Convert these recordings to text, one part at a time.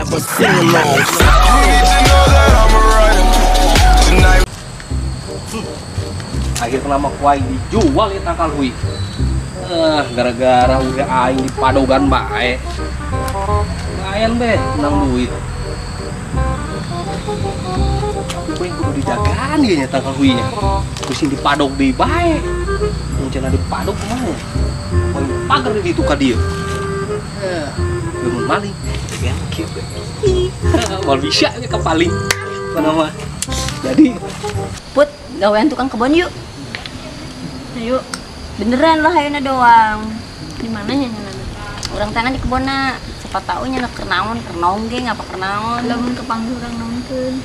but sing along. Akhirnya nama kuai dijual ya tangkal hui. Gara-gara udah aing di padogan bae. Lumayan be, menang duit. Tapi yang kudu dijagaan dia tangkal hui nya. Kusin di padog di bae. Rencana di padog kemana? Paling pagar di itu ka dia. Gemun maling. Ya, gitu. Mal bisa ya ke paling. Apa nama? Jadi Put, gawean tukang kebon yuk. Ayo. Beneran lah ayeuna doang. Di mananya nyana? Urang tangan di kebonna. Siapa tahu nyana kenaon, kernaon apa kernaon. Lamun kepanggil urang naonkeun.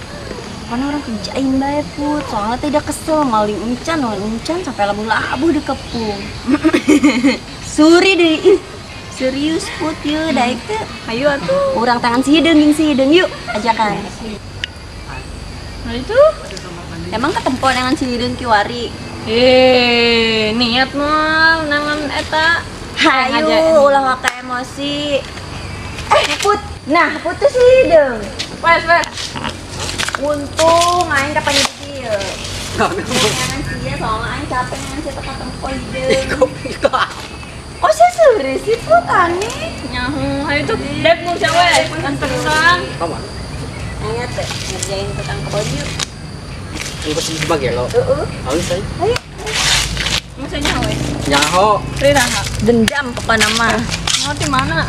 Karena orang kerjain bae Put. Soalnya tidak kesel maling encan sampai labu-labu dikepung. Suri deui. Serius Put yuk, daek teh. Ayo atuh. Urang tangan si hideung yuk, ajakan. Nah itu emang ketempo dengan si hideung kiwari. Niat mah nangan eta. Hayu ulah waka emosi. Put. Nah, putus si hideung. Wes. Untung aing kapan di dieu. Jangan sia soalnya aing capek ngan si teka tempo hideung. Oh sih serius sih Put aneh. Nyahu, hayu tuh dek mau cewek kan terusan. kamu Ingat deh, ngerjain tukang kebon yuk. ini pasti dibagi lo. Ayo saya. Ayo. Maksudnya nyaho ya? Nyaho. Riraha. Dendam pokoknya mah. Ngerti mana?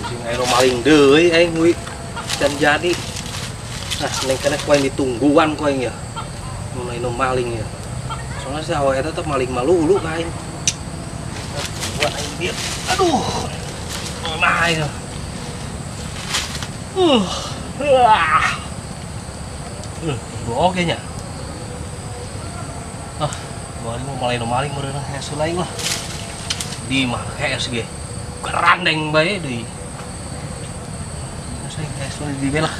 Sing ayo maling deui aing hui. Dan jadi. Nah, neng kana kuaing ditungguan kuaing ya. Mun anu maling ya. Soalnya si awak eta teh maling malulu ka aing. Buat aing dia. Aduh. Nah ya. Oke nya. Balik mau maling meureunah hesu lain lah. Di mah HSG. Kerandeng bae deui. Saya hesu di belah.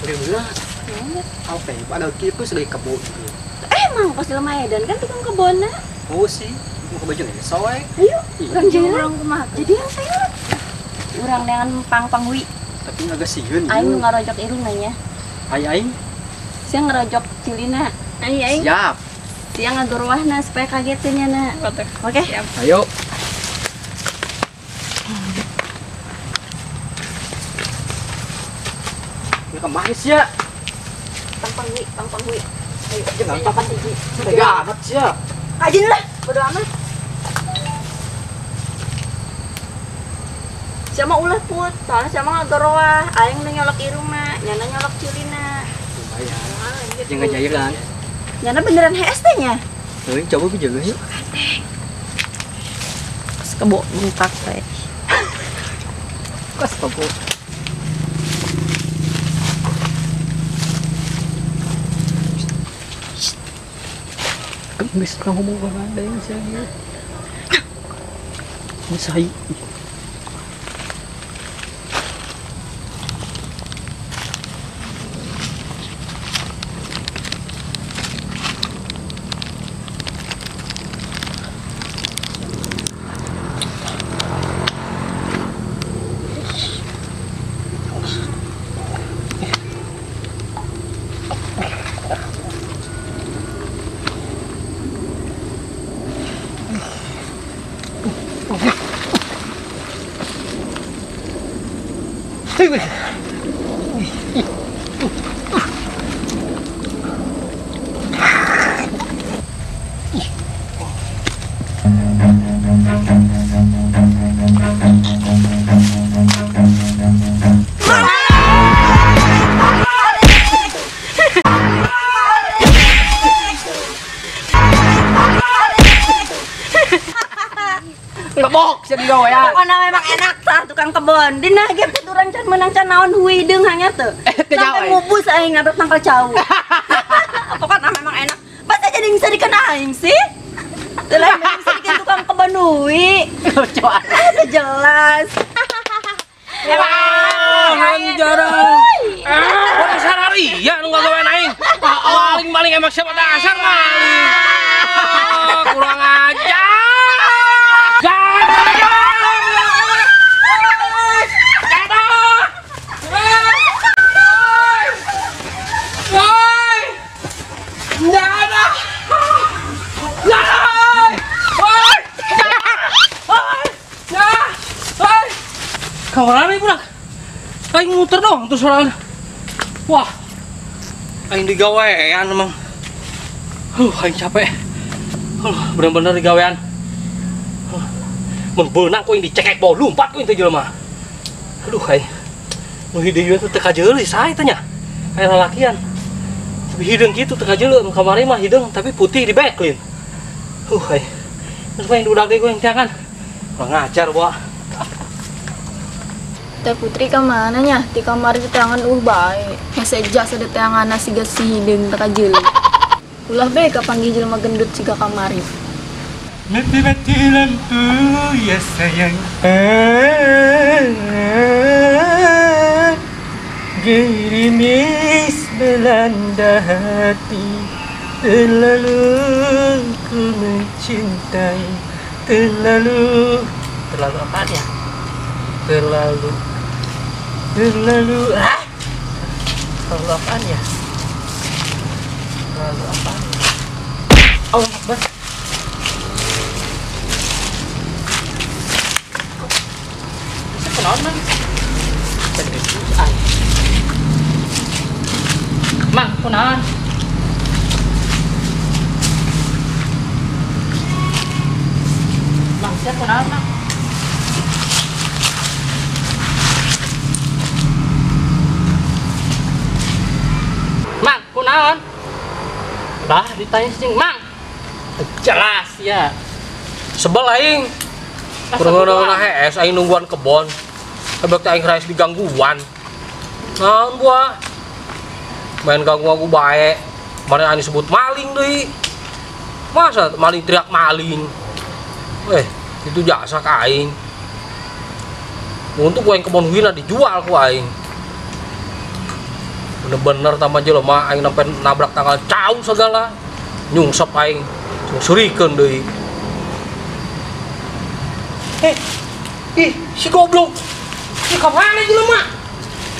Bener. Apa ya? Pada kitu sedih kebun. Emang pas di Lemaedan kan tukang kebonna. Oh sih, mau ke baju nih, soalnya. Ayo, urang jalan. Urang kumaha? Jadi yang saya. Urang dengan pang wi. Tapi agak siun. Aing ngarojok irung nanya. Aing. Sia ngarojok cilina. Aing. Siap. Sia ngagorwahna supaya kagetin nya na. Oke. Ayo. Ini kemana sih ya? Pang wi. Ayo, Jangan dapat hiji. Tega amat sih ya. Kajin lah, bodo amat. Siapa ulah Put, soalnya siapa ngagorwah. Aing nu nyolok irung mah, nyana nyolok cilina. Lumayan. Jangan jairan. Nyana beneran HST nya. Coba gue jaga yuk. Pas kebo bengkak teh. Kas kebo. Bisa ngomong ada yang saya. Masai. Ngebok jadi gawe ya. Pokoknya memang enak sah tukang kebon. Dina ge tuturan can menang can naon huideng hanya teu. Sampai ngubus aing ngadot tangkal cau. Pokoknya memang enak. Masa jadi bisa dikena aing sih? Teu lain bisa diken tukang kebon hui. Coba. Udah jelas. Jarang. Orang sararia nu ngagawean aing. Maling-maling emang siapa dasar maling. Kurang ajar. Kemana nih pulang? Aing muter dong tuh sorangan. Wah, aing digawean emang. Aing capek. Bener-bener digawean. Membenang kok yang dicekek bau lumpat kok itu jelema. Aduh, aing. Nu hideung teh teka jeuli sae tanya. Aya lalakian. Tapi hideung kitu teka jeuli kamari mah hideung tapi putih di backlin. Aing. Terus main udah deh gue yang jangan. Kurang ngajar, Bo. Teh Putri kemana nya? Di kamar di tangan baik. Ngesejas ada tangan nasi gasi hidung teka jeli. Ulah baik kapanggil jelema gendut siga kamari. Mati-mati lampu ya sayang. Gerimis melanda hati. Terlalu ku mencintai. Terlalu apaan ya? Terlalu apaan ya? Terlalu apaan ya? Allah Akbar. Bisa kenaon man? Mang, kenaon? Mang, siapa kenaon mang? Mang, kunaon? Dah ditanya sih, Mang. Jelas ya. Sebel aing. Kurang-kurang HS aing nungguan kebon. Hebek teh aing rais digangguan. Naon gua? Main ganggu aku bae. Mari aing disebut maling deui. Masa maling teriak maling? Itu jasa ka aing. Untuk gua yang kebon wina dijual ku aing. Bener-bener tambah jelema aing sampai nabrak tanggal cau segala nyungsep aing surikeun deui. Si goblok si kamana jelema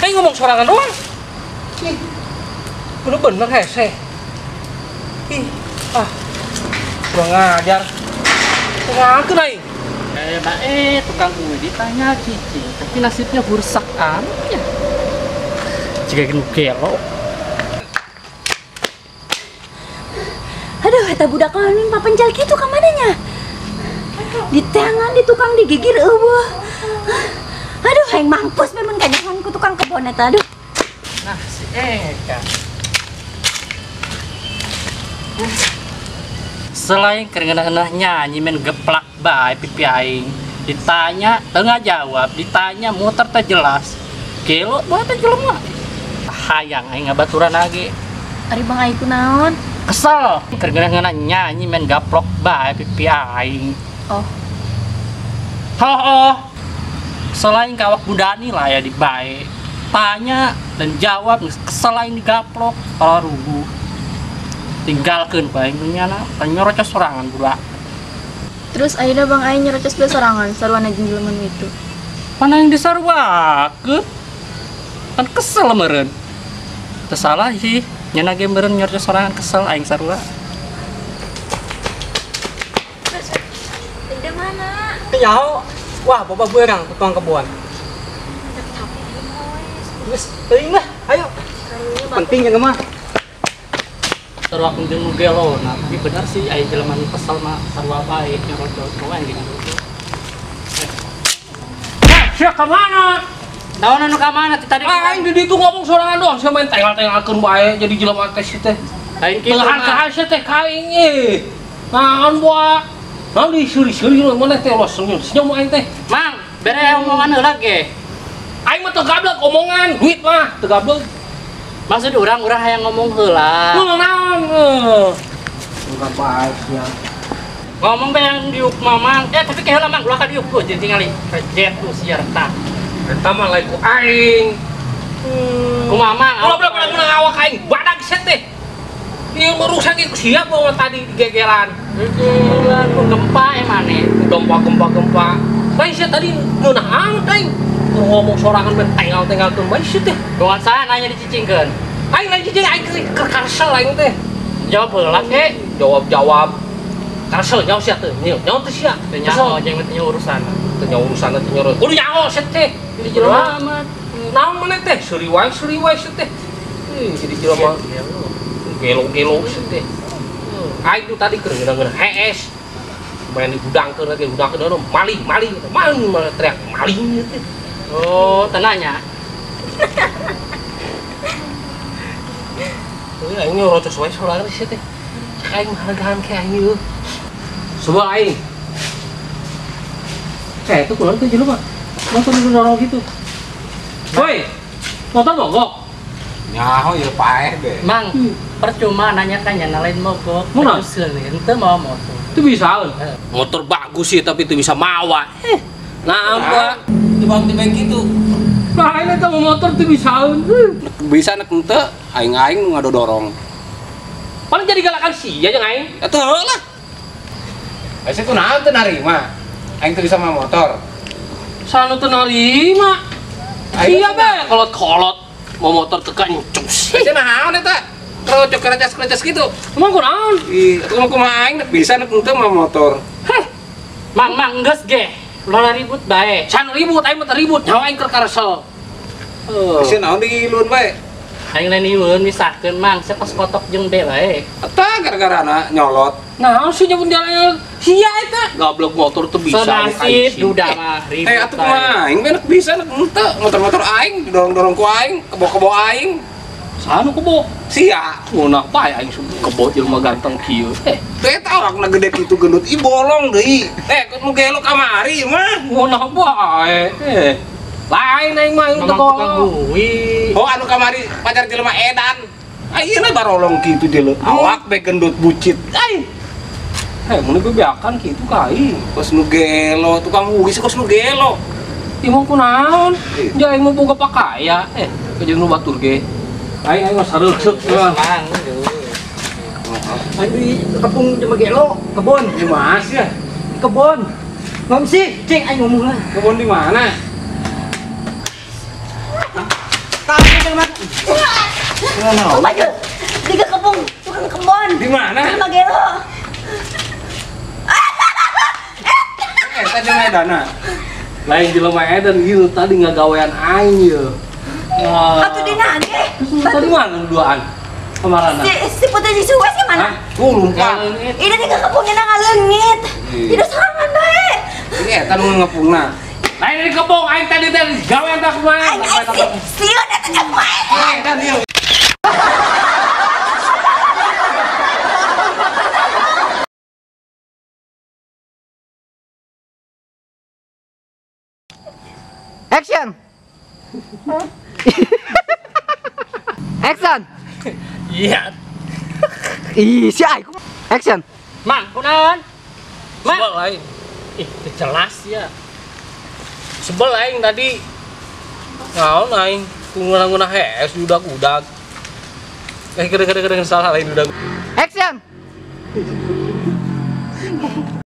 aing ngomong sorangan doang. Bener-bener hese. Kurang ngajar ngakeun aing. Tukang kue ditanya cicing, tapi nasibnya bursak amat ya. Jika gelo. Aduh, eta budak lanin papenjal gitu ka mananya? Di tangan di tukang digigir eueuh. Aduh, hayang mampus memang kajangan ku tukang kebon eta aduh. Nah, si Eka. Selain karena nyanyi main geplak bae pipi aing. Ditanya tengah jawab, ditanya muter teh jelas. Gelo bae teh jelema. Hayang aing ngabaturan lagi. Ari Bang Ai kunaon? Kesel karena nyanyi main gaplok bae pipi aing. Oh. Selain kawak budani lah ya di bae. Tanya dan jawab kesel aing digaplok kalau rubuh. Tinggalkeun bae nyana nyorocos sorangan budak. Terus ayeuna Bang Ai nyerocos bae sorangan sarwana jeung jelema itu. Mana yang disarwakeun? Kan kesel meureun. Teu salah sih, nyana ge meureun nyerocos sorangan kesel aing sarua. Tidak mana? Nyaho. Wah, bapak beurang tukang kebun. Geus teuing lah, ayo. Penting ya mah. Sarua jeung gelo, nah tapi bener sih aya jelema nu kesel mah sarua bae nyerocos poe dengan dulu. Sia ka mana? Naon anu ka mana tadi? Aing di ditu ngomong sorangan doang, saya main tengal-tengalkeun bae jadi jelema teh si teh. Lain kitu Teuhan ka asa teh ka aing naon buah. Naon disuri-suri mana teh los senyum aing teh. Mang, bere omongan heula ge. Aing mah teu gablek omongan, duit mah teu gablek. Maksud urang hayang ngomong heula. Ngomong naon? Bukan baik ya. Ngomong yang diuk mamang, tapi kayak heula mang ulah ka diuk jadi tingali rejet tuh siar tah. Eta mah lain ku aing. Ku mamang. Ulah bener-bener ngawak aing, badag set teh. Ieu merusak ieu siap bawa tadi gegeran. Gegeran ku gempa mane. Gempa. Bae sia tadi ngeunah amat aing. Ngomong sorangan ben tengal-tengalkeun bae sia teh. Dongan saha nanya dicicingkeun. Aing lain cicing aing ke karsel aing teh. Jawab heula ge. Jawab. Karsel nyawa sia teh. Nyawa teh sia. Teu nyaho jeung teh urusan. Teu nyawa urusan teh nyawa. Kudu nyawa sia teh. Jadi jelema amat. Naon maneh teh? Suriwai sia teh. Jadi jelema gelo-gelo sia teh. Aing tuh tadi keur ngeuna HS. Main di gudang keur lagi gudang keur maling maling teriak maling teh. Oh, tenanya. Aing rocos wae soalna sia teh. Aing menghargaan ke aing yeuh. Coba aing. Itu keluar tuh jelema. Motor dorong gitu. Woi, motor mogok. Nyaho ya paeh deh. Mang, percuma nanya kan yang lain mogok. Mana? Terus henteu mau motor. Itu bisa. Motor bagus sih tapi itu bisa mawa. Nah, apa? Tiba-tiba gitu. Nah, ini kamu motor tuh bisa. Bisa nek henteu aing-aing nu ngadodorong. Paling jadi galakan sih aja aing. Atuh lah. Asa kunaon teu narima. Aing teu bisa mawa motor. Sana tuh narima. Iya be, kolot-kolot mau motor tekan cus. Asa naon eta? Rocok keracas-keracas gitu. Emang kunaon? Ih, atuh mah kumaha aing nek bisa nek henteu mawa motor. Mang geus ge. Lola ribut bae. Can ribut, aing mah ribut, nyawa aing keur karesel. Asa naon diilun bae? Aing lain ieu misahkeun mang, sepos kotok jeung be bae. Eta gara-garana nyolot. Nah, sih nyebut jalan sia eta. Goblok motor tuh bisa. Senasib duda mah ribut. Atuh kumaha aing nek bisa nek henteu motor-motor aing didorong-dorong ku aing, kebo-kebo aing. Sanu kebo. Sia. Ngunak bae aing kebo jelema ganteng kieu. Teu eta awakna gede kitu gendut. Ih bolong deui. Nu gelo kamari mah. Ngunak bae. Lain aing mah itu kok. Bui. Oh anu kamari pacar jelema edan. Ayeuna barolong kitu jelema. Awak be gendut bucit. Ai. Mun gue biakan kitu kai. Kos nu gelo, tukang uis kos nu gelo. Imong kunaon? Ja aing mau boga pakaya. Kejeng nu batur ge. Aing mah sareuseup. Mang. Aing di kampung Jema Gelo, kebon. Di Mas ya. Kebon. Ngom sih, cing aing ngomong lah. Kebon di mana? Oh my god, di kebun, tukang kebun. Di mana? Di Magelo. Eta jeung edana. Lain jelema edan gitu tadi ngagawean aing ye. Atuh di nage. Tadi mana duaan? Kamarana. Si putri si Suwes gimana? Lumpang. Ini di kebunnya ngaleungit. Tidak sorangan bae. Ini eta nu ngepungna. Lain di kebong aing tadi gawean tak kumaha. Aing sieun eta cek bae. Edan ieu. Action. Action. Iya. Ih, si Aiku. Action. Mang, kunaon? Mang. Sebel aing. Ih, teu jelas ya. Sebel aing tadi. Naon aing nguna-nguna HS udag-udag. Kira-kira salah lain udag. Action.